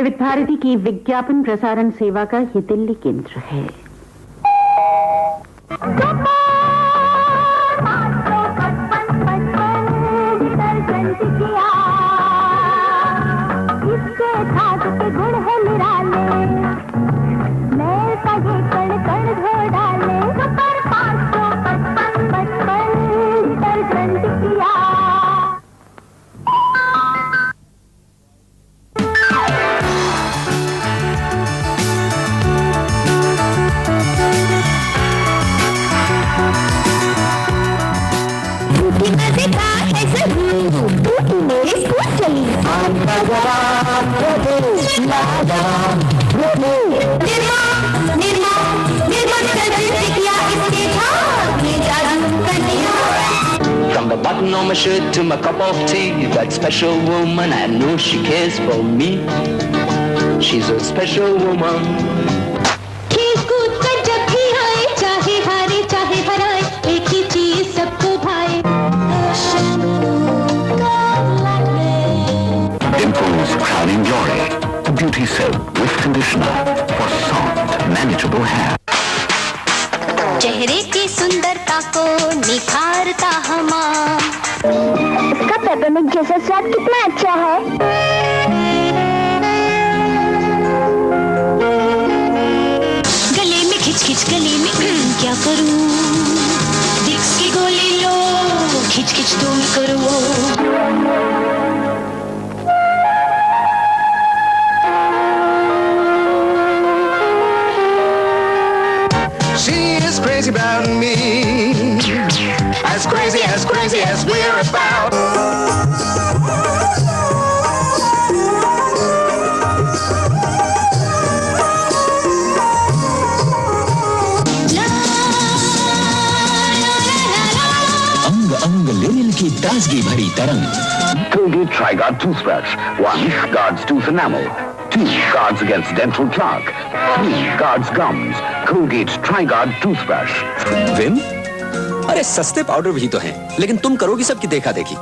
विविध भारती की विज्ञापन प्रसारण सेवा का ये दिल्ली केंद्र है। From the button on my shirt to my cup of tea, that special woman, I know she cares for me. She's a special woman. खेल कूद कर जब भी आए, चाहे हारे चाहे हराए, एक ही चीज सबको भाए। Dimples Crowning Glory, the beauty soap with conditioner for soft, manageable hair. चेहरे की सुंदरता को निखारता हमाम। इसका पेपरमिंट जैसा स्वाद कितना अच्छा है। गले में खिच खिच गले में क्या करूं? विक्स की गोली लो, खिच खिच तुम करो। Crazy about me, as crazy as we're about. अंग अंग लिनिन की ताजगी भरी तरंग. Colgate Tri-Guard toothbrush. 1 guards tooth enamel. 2 guards against dental plaque. 3 guards gums. Colgate Tri-Guard toothbrush. Vim? अरे सस्ते पाउडर भी तो हैं, लेकिन तुम करोगी सबकी देखा देखी।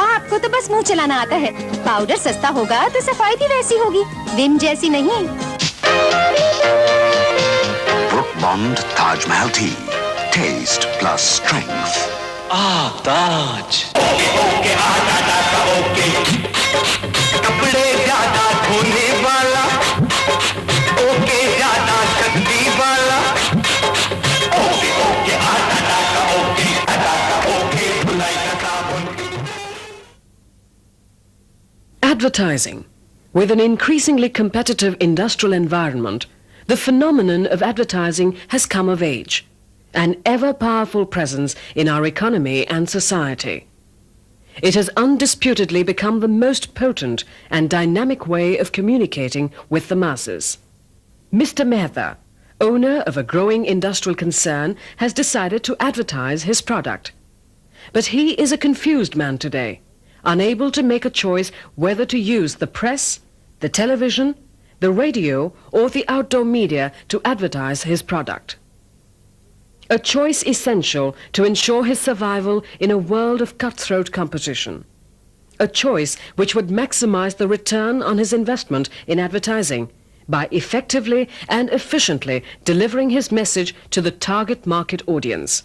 आपको तो बस मुंह चलाना आता है। पाउडर सस्ता होगा तो सफाई भी वैसी होगी, विम जैसी नहीं। Brook Bond Taj Mahal Tea. Taste plus strength. ताज। कपड़े ज्यादा धोने वाला, ओके ज्यादा शक्ति वाला, ओके आटा का ओके धुलाई का साबुन। Advertising. With an increasingly competitive industrial environment, the phenomenon of advertising has come of age, an ever-powerful presence in our economy and society. It has undisputedly become the most potent and dynamic way of communicating with the masses. Mr. Mehta, owner of a growing industrial concern, has decided to advertise his product. But he is a confused man today, unable to make a choice whether to use the press, the television, the radio, or the outdoor media to advertise his product. A choice essential to ensure his survival in a world of cutthroat competition. A choice which would maximize the return on his investment in advertising by effectively and efficiently delivering his message to the target market audience.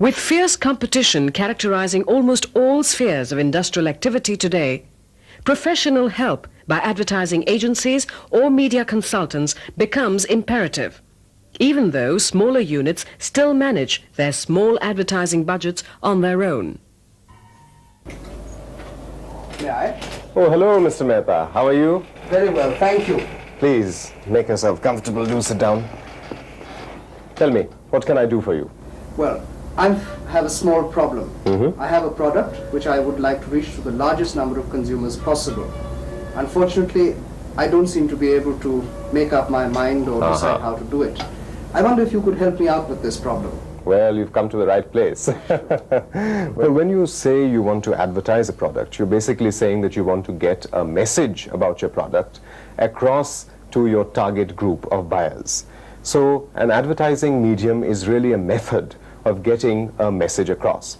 With fierce competition characterizing almost all spheres of industrial activity today, professional help by advertising agencies or media consultants becomes imperative, even though smaller units still manage their small advertising budgets on their own. May I? Oh, hello, Mr. Mehta. How are you? Very well, thank you. Please, make yourself comfortable. Do sit down. Tell me, what can I do for you? Well, I have a small problem. I have a product which I would like to reach to the largest number of consumers possible. Unfortunately, I don't seem to be able to make up my mind or decide how to do it. I wonder if you could help me out with this problem. Well, you've come to the right place. Well, when you say you want to advertise a product, you're basically saying that you want to get a message about your product across to your target group of buyers. So an advertising medium is really a method of getting a message across.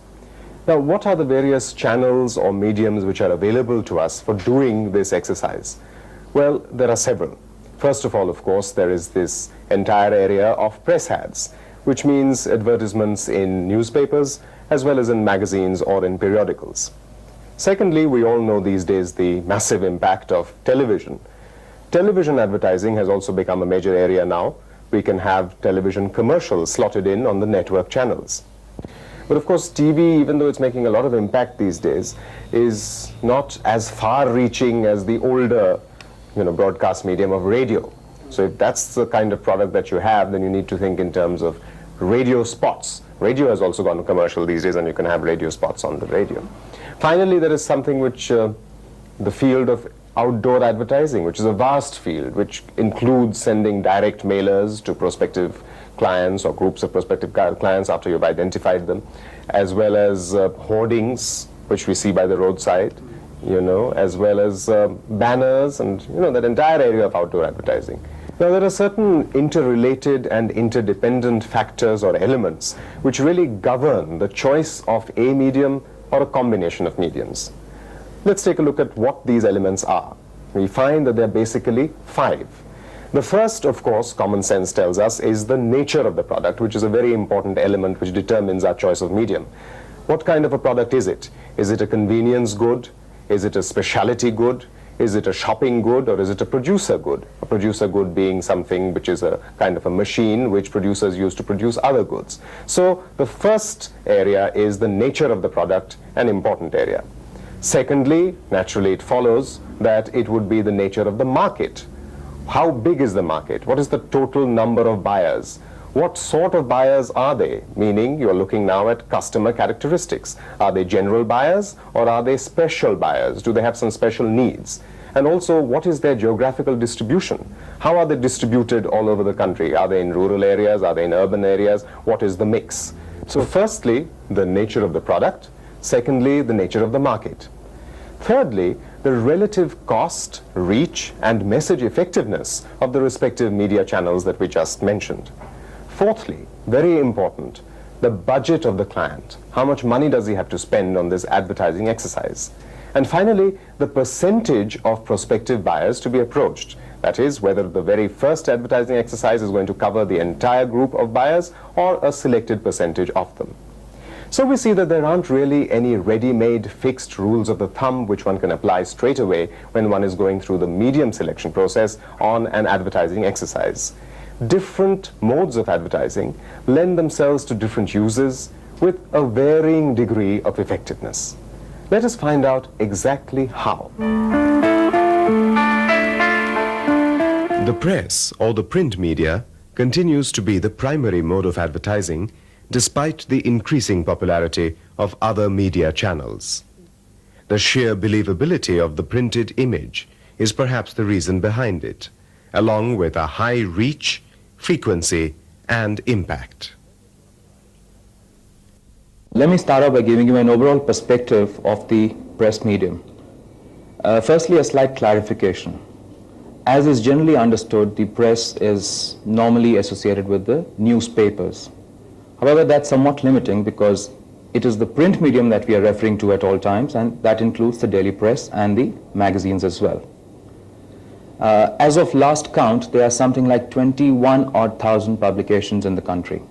Now, what are the various channels or mediums which are available to us for doing this exercise? Well, there are several. First of all, of course, there is this entire area of press ads, which means advertisements in newspapers as well as in magazines or in periodicals. Secondly, we all know these days the massive impact of television. Television advertising has also become a major area now. We can have television commercials slotted in on the network channels. But of course, TV, even though it's making a lot of impact these days, is not as far-reaching as the older, broadcast medium of radio. So if that's the kind of product that you have, then you need to think in terms of radio spots. Radio has also gone commercial these days, and you can have radio spots on the radio. Finally, there is something which the field of outdoor advertising, which is a vast field, which includes sending direct mailers to prospective clients or groups of prospective clients after you've identified them, as well as hoardings, which we see by the roadside, as well as banners and, that entire area of outdoor advertising. Now, there are certain interrelated and interdependent factors or elements which really govern the choice of a medium or a combination of mediums. Let's take a look at what these elements are. We find that they're basically 5. The first, of course, common sense tells us, is the nature of the product, which is a very important element which determines our choice of medium. What kind of a product is it? Is it a convenience good? Is it a specialty good? Is it a shopping good, or is it a producer good? A producer good being something which is a kind of a machine which producers use to produce other goods. So the first area is the nature of the product, an important area. Secondly, naturally it follows that it would be the nature of the market. How big is the market? What is the total number of buyers? What sort of buyers are they? Meaning, you're looking now at customer characteristics. Are they general buyers, or are they special buyers? Do they have some special needs? And also, what is their geographical distribution? How are they distributed all over the country? Are they in rural areas? Are they in urban areas? What is the mix? So firstly, the nature of the product. Secondly, the nature of the market. Thirdly, the relative cost, reach, and message effectiveness of the respective media channels that we just mentioned. Fourthly, very important, the budget of the client. How much money does he have to spend on this advertising exercise? And finally, the percentage of prospective buyers to be approached. That is, whether the very first advertising exercise is going to cover the entire group of buyers or a selected percentage of them. So we see that there aren't really any ready-made fixed rules of the thumb which one can apply straight away when one is going through the medium selection process on an advertising exercise. Different modes of advertising lend themselves to different uses with a varying degree of effectiveness. Let us find out exactly how. The press, or the print media, continues to be the primary mode of advertising despite the increasing popularity of other media channels. The sheer believability of the printed image is perhaps the reason behind it, along with a high reach, frequency, and impact. Let me start off by giving you an overall perspective of the press medium. Firstly, a slight clarification. As is generally understood, the press is normally associated with the newspapers. However, that's somewhat limiting because it is the print medium that we are referring to at all times, and that includes the daily press and the magazines as well. As of last count, there are something like 21,000 publications in the country.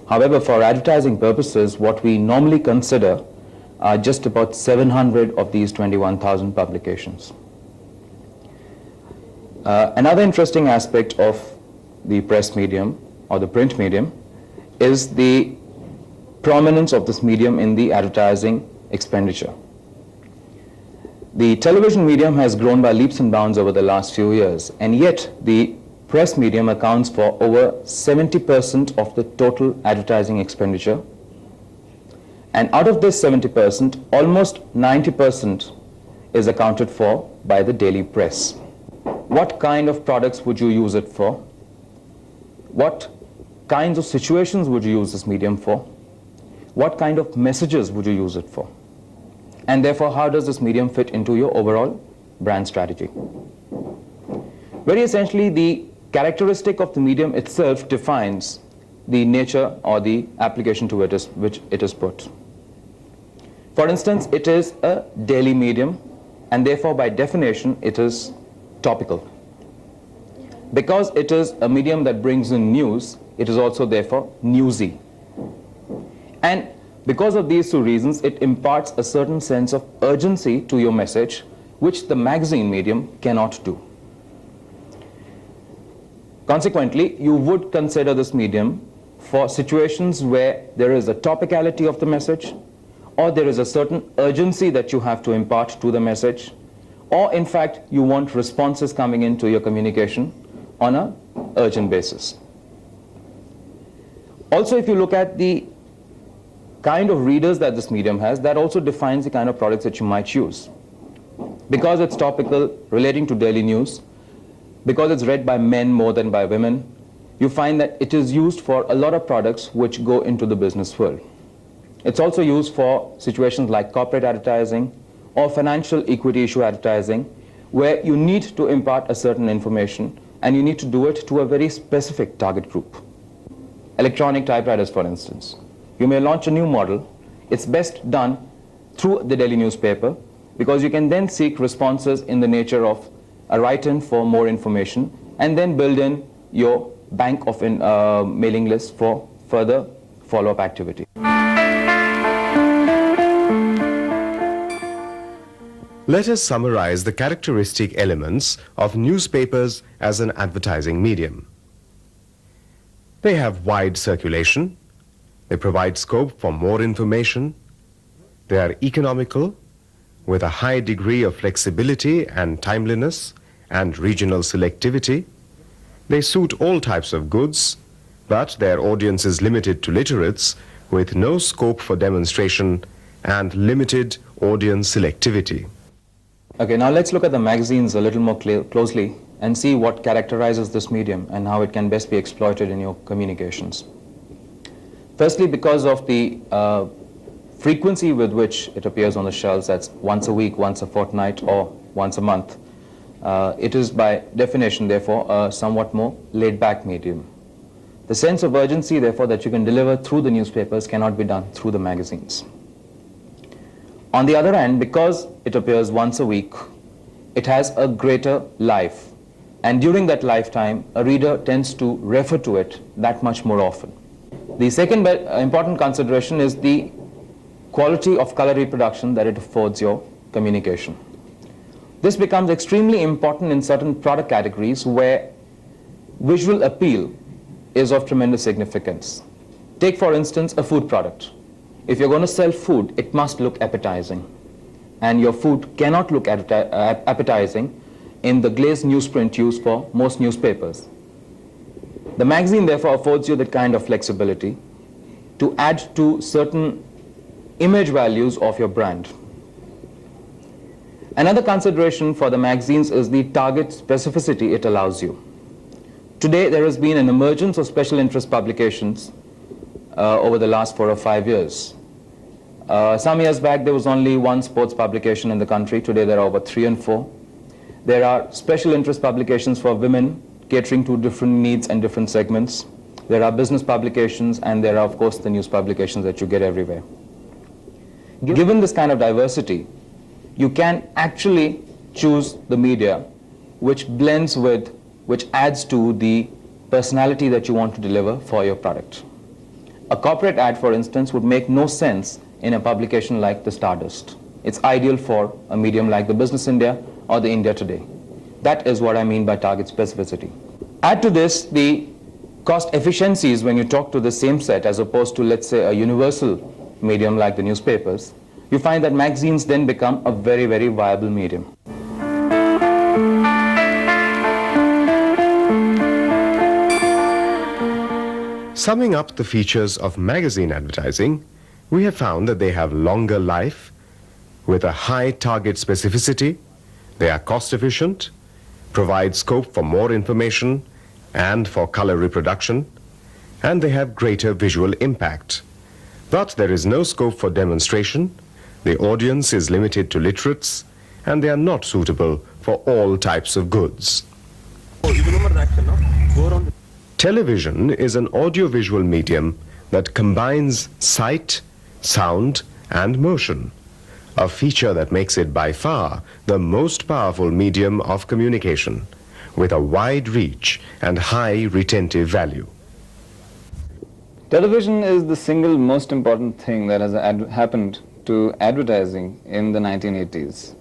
However, for advertising purposes, what we normally consider are just about 700 of these 21,000 publications. Another interesting aspect of the press medium or the print medium is the prominence of this medium in the advertising expenditure. The television medium has grown by leaps and bounds over the last few years, and yet the press medium accounts for over 70% of the total advertising expenditure. And out of this 70%, almost 90% is accounted for by the daily press. What kind of products would you use it for? What kinds of situations would you use this medium for? What kind of messages would you use it for? And therefore, how does this medium fit into your overall brand strategy? Very essentially, the characteristic of the medium itself defines the nature or the application to which it is put. For instance, it is a daily medium, and therefore by definition it is topical. Because it is a medium that brings in news, it is also therefore newsy. And because of these two reasons, it imparts a certain sense of urgency to your message, which the magazine medium cannot do. Consequently, you would consider this medium for situations where there is a topicality of the message, or there is a certain urgency that you have to impart to the message, or in fact you want responses coming into your communication on an urgent basis. Also, if you look at the kind of readers that this medium has, that also defines the kind of products that you might use. Because it's topical, relating to daily news, because it's read by men more than by women, you find that it is used for a lot of products which go into the business world. It's also used for situations like corporate advertising or financial equity issue advertising, where you need to impart a certain information and you need to do it to a very specific target group. Electronic typewriters, for instance. You may launch a new model. It's best done through the daily newspaper, because you can then seek responses in the nature of a write-in for more information, and then build in your bank of mailing lists for further follow-up activity. Let us summarize the characteristic elements of newspapers as an advertising medium. They have wide circulation. They provide scope for more information. They are economical, with a high degree of flexibility and timeliness and regional selectivity. They suit all types of goods, but their audience is limited to literates with no scope for demonstration and limited audience selectivity. Okay, now let's look at the magazines a little more closely and see what characterizes this medium and how it can best be exploited in your communications. Firstly, because of the frequency with which it appears on the shelves, that's once a week, once a fortnight, or once a month, it is by definition, therefore, a somewhat more laid-back medium. The sense of urgency, therefore, that you can deliver through the newspapers cannot be done through the magazines. On the other hand, because it appears once a week, it has a greater life. And during that lifetime, a reader tends to refer to it that much more often. The second important consideration is the quality of color reproduction that it affords your communication. This becomes extremely important in certain product categories where visual appeal is of tremendous significance. Take, for instance, a food product. If you're going to sell food, it must look appetizing. And your food cannot look appetizing in the glazed newsprint used for most newspapers. The magazine, therefore, affords you that kind of flexibility to add to certain image values of your brand. Another consideration for the magazines is the target specificity it allows you. Today, there has been an emergence of special interest publications over the last 4 or 5 years. Some years back, there was only one sports publication in the country. Today, there are over 3 and 4. There are special interest publications for women, catering to different needs and different segments. There are business publications, and there are, of course, the news publications that you get everywhere. Given this kind of diversity, you can actually choose the media which blends with, which adds to the personality that you want to deliver for your product. A corporate ad, for instance, would make no sense in a publication like the Stardust. It's ideal for a medium like the Business India or the India Today. That is what I mean by target specificity. Add to this the cost efficiencies when you talk to the same set as opposed to, let's say, a universal medium like the newspapers. You find that magazines then become a very, very viable medium. Summing up the features of magazine advertising, we have found that they have longer life, with a high target specificity, they are cost efficient, provide scope for more information and for color reproduction, and they have greater visual impact. But there is no scope for demonstration, the audience is limited to literates, and they are not suitable for all types of goods. Oh, you remember that, no? Television is an audiovisual medium that combines sight, sound, and motion, a feature that makes it by far the most powerful medium of communication, with a wide reach and high retentive value. Television is the single most important thing that has happened to advertising in the 1980s.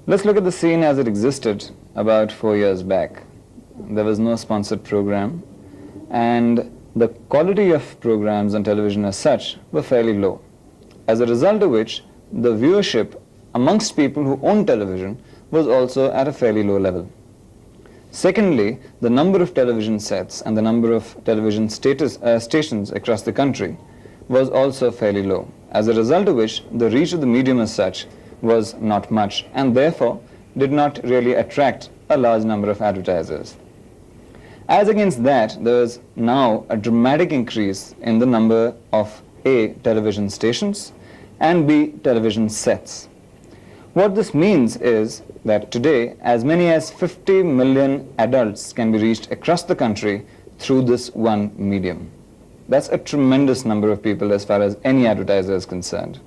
Let's look at the scene as it existed about 4 years back. There was no sponsored program, and the quality of programs on television as such were fairly low, as a result of which the viewership amongst people who own television was also at a fairly low level. Secondly, the number of television sets and the number of television stations across the country was also fairly low, as a result of which the reach of the medium as such was not much, and therefore did not really attract a large number of advertisers. As against that, there is now a dramatic increase in the number of A, television stations, and B, television sets. What this means is that today, as many as 50 million adults can be reached across the country through this one medium. That's a tremendous number of people as far as any advertiser is concerned.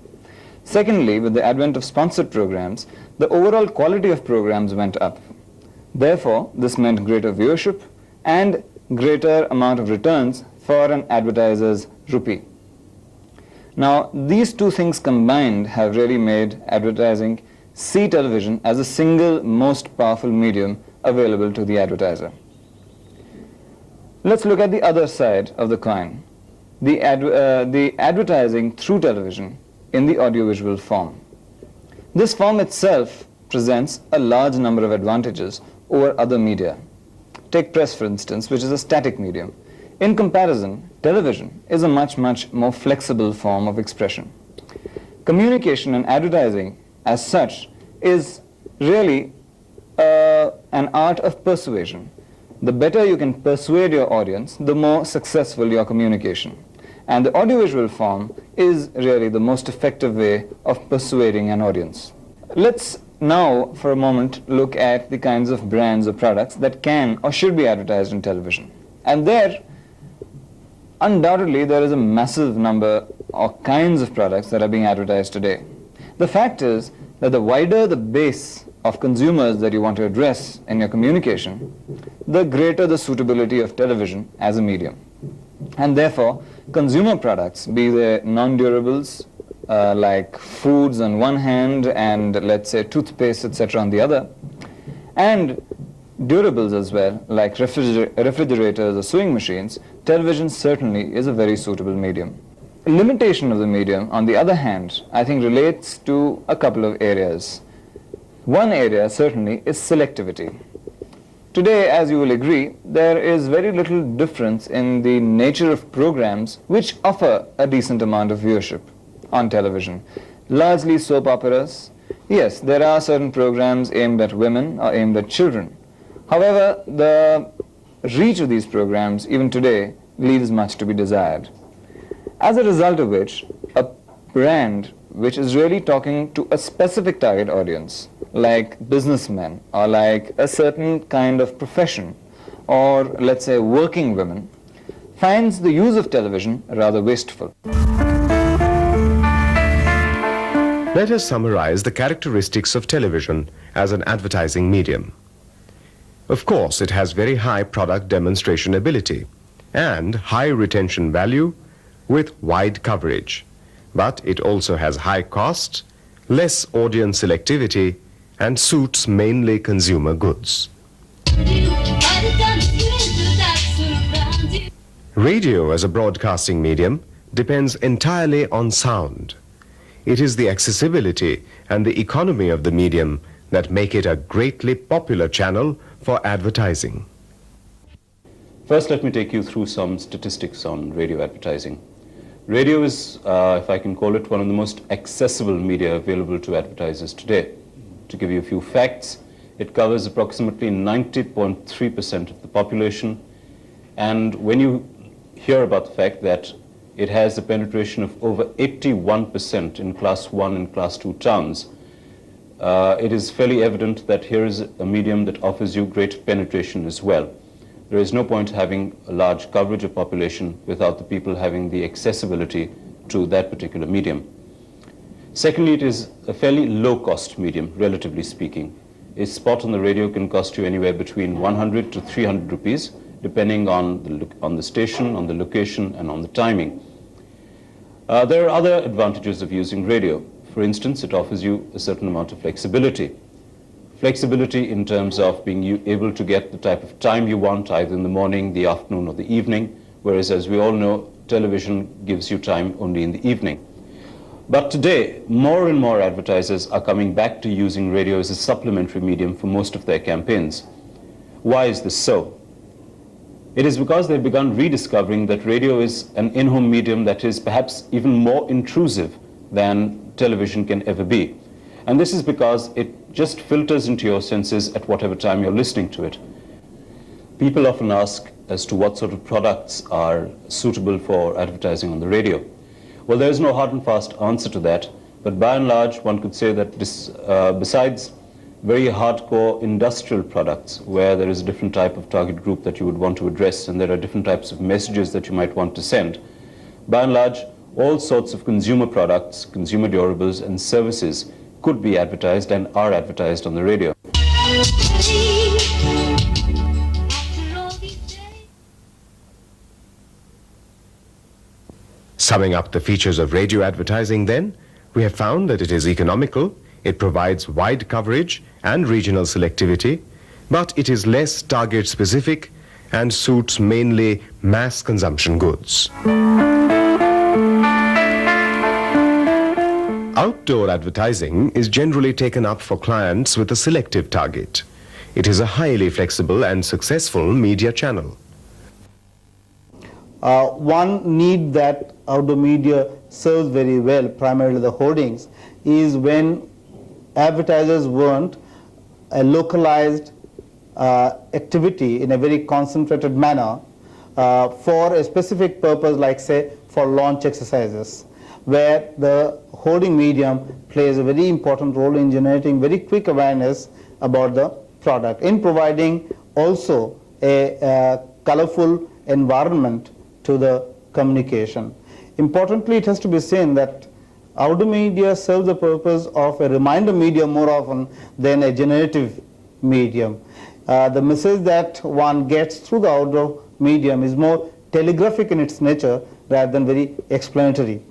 Secondly, with the advent of sponsored programs, the overall quality of programs went up. Therefore, this meant greater viewership and greater amount of returns for an advertiser's rupee. Now, these two things combined have really made advertising see television as a single most powerful medium available to the advertiser. Let's look at the other side of the coin, the advertising through television in the audiovisual form. This form itself presents a large number of advantages over other media. Take press, for instance, which is a static medium. In comparison, television is a much more flexible form of expression. Communication and advertising as such is really an art of persuasion. The better you can persuade your audience, the more successful your communication. And the audiovisual form is really the most effective way of persuading an audience. Let's now, for a moment, look at the kinds of brands or products that can or should be advertised on television. And there, undoubtedly, there is a massive number of kinds of products that are being advertised today. The fact is that the wider the base of consumers that you want to address in your communication, the greater the suitability of television as a medium. And therefore, consumer products, be they non-durables, like foods on one hand and let's say toothpaste, etc. on the other, and durables as well, like refrigerators or sewing machines, television certainly is a very suitable medium. The limitation of the medium, on the other hand, I think relates to a couple of areas. One area certainly is selectivity. Today, as you will agree, there is very little difference in the nature of programs which offer a decent amount of viewership on television. Largely soap operas. Yes, there are certain programs aimed at women or aimed at children. However, the reach of these programs, even today, leaves much to be desired. As a result of which, a brand which is really talking to a specific target audience, like businessmen or like a certain kind of profession, or let's say working women, finds the use of television rather wasteful. Let us summarize the characteristics of television as an advertising medium. Of course, it has very high product demonstration ability and high retention value with wide coverage. But it also has high cost, less audience selectivity, and suits mainly consumer goods. Radio as a broadcasting medium depends entirely on sound. It is the accessibility and the economy of the medium that make it a greatly popular channel for advertising. First, let me take you through some statistics on radio advertising. Radio is, if I can call it, one of the most accessible media available to advertisers today. To give you a few facts, it covers approximately 90.3% of the population, and when you hear about the fact that it has a penetration of over 81% in Class 1 and Class 2 towns, it is fairly evident that here is a medium that offers you great penetration as well. there is no point having a large coverage of population without the people having the accessibility to that particular medium. Secondly, it is a fairly low-cost medium, relatively speaking. A spot on the radio can cost you anywhere between 100 to 300 rupees, depending on the station, on the location, and on the timing. There are other advantages of using radio. For instance, it offers you a certain amount of flexibility. Flexibility in terms of being able to get the type of time you want, either in the morning, the afternoon, or the evening, whereas, as we all know, television gives you time only in the evening. But today, more and more advertisers are coming back to using radio as a supplementary medium for most of their campaigns. Why is this so? It is because they've begun rediscovering that radio is an in-home medium that is perhaps even more intrusive than television can ever be. And this is because it just filters into your senses at whatever time you're listening to it. People often ask as to what sort of products are suitable for advertising on the radio. Well, there is no hard and fast answer to that, but by and large, one could say that this, besides very hardcore industrial products where there is a different type of target group that you would want to address and there are different types of messages that you might want to send, by and large, all sorts of consumer products, consumer durables, and services could be advertised and are advertised on the radio. Summing up the features of radio advertising then, we have found that it is economical, it provides wide coverage and regional selectivity, but it is less target specific and suits mainly mass consumption goods. Outdoor advertising is generally taken up for clients with a selective target. It is a highly flexible and successful media channel. One need that outdoor media serves very well, primarily the hoardings, is when advertisers want a localized activity in a very concentrated manner for a specific purpose, like say for launch exercises, where the hoarding medium plays a very important role in generating very quick awareness about the product, in providing also a colorful environment to the communication. Importantly, it has to be seen that outdoor media serves the purpose of a reminder medium more often than a generative medium. The message that one gets through the outdoor medium is more telegraphic in its nature rather than very explanatory.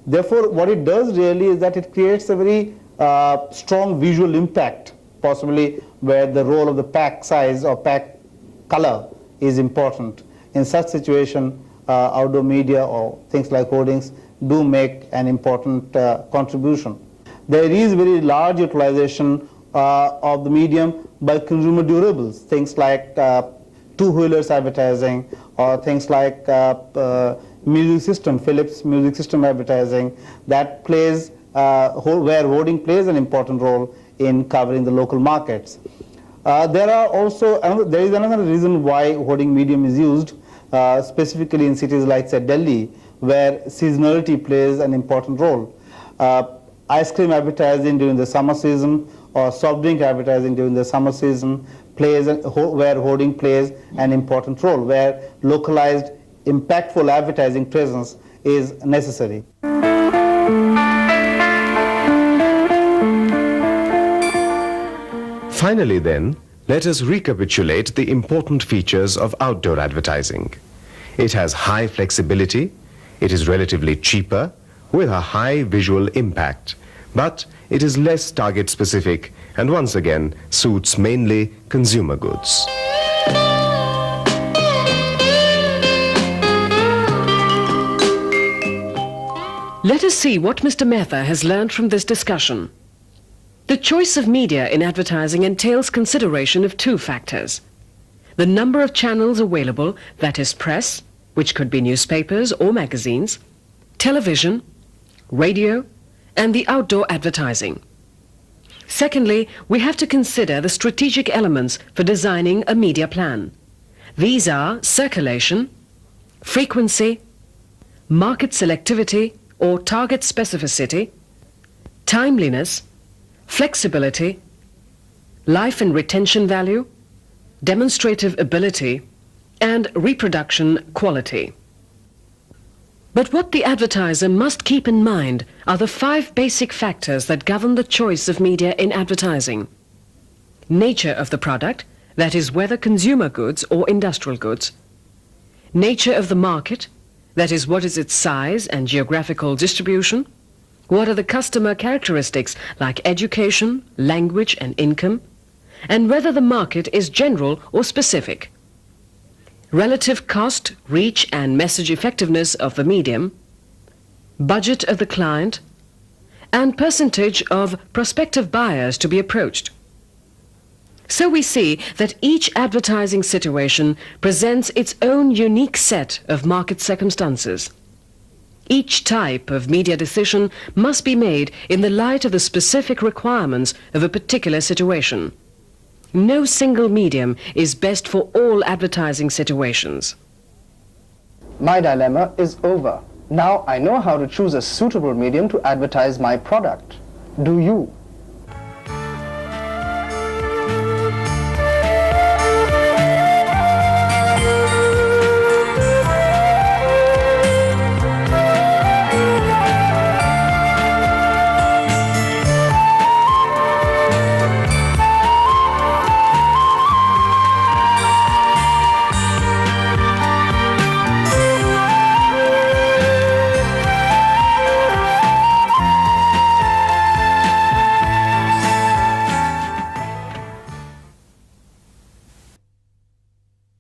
Therefore, what it does really is that it creates a very strong visual impact, possibly where the role of the pack size or pack color is important. In such situation, outdoor media or things like hoardings do make an important contribution. There is very large utilization of the medium by consumer durables, things like two-wheelers advertising, or things like music system, Philips music system advertising, that plays, where hoarding plays an important role in covering the local markets. There is another reason why hoarding medium is used, specifically in cities like, say, Delhi, where seasonality plays an important role. Ice cream advertising during the summer season or soft drink advertising during the summer season where hoarding plays an important role, where localized, impactful advertising presence is necessary. Finally then, let us recapitulate the important features of outdoor advertising. It has high flexibility, it is relatively cheaper, with a high visual impact, but it is less target specific and once again suits mainly consumer goods. Let us see what Mr. Mehta has learned from this discussion. The choice of media in advertising entails consideration of two factors: the number of channels available, that is press, which could be newspapers or magazines, television, radio, and the outdoor advertising. Secondly, we have to consider the strategic elements for designing a media plan. These are circulation, frequency, market selectivity or target specificity, timeliness, flexibility, life and retention value, demonstrative ability, and reproduction quality. But what the advertiser must keep in mind are the 5 basic factors that govern the choice of media in advertising. Nature of the product, that is whether consumer goods or industrial goods. Nature of the market, that is what is its size and geographical distribution. What are the customer characteristics like education, language and income, and whether the market is general or specific. Relative cost, reach and message effectiveness of the medium, budget of the client, and percentage of prospective buyers to be approached. So we see that each advertising situation presents its own unique set of market circumstances. Each type of media decision must be made in the light of the specific requirements of a particular situation. No single medium is best for all advertising situations. My dilemma is over. Now I know how to choose a suitable medium to advertise my product. Do you?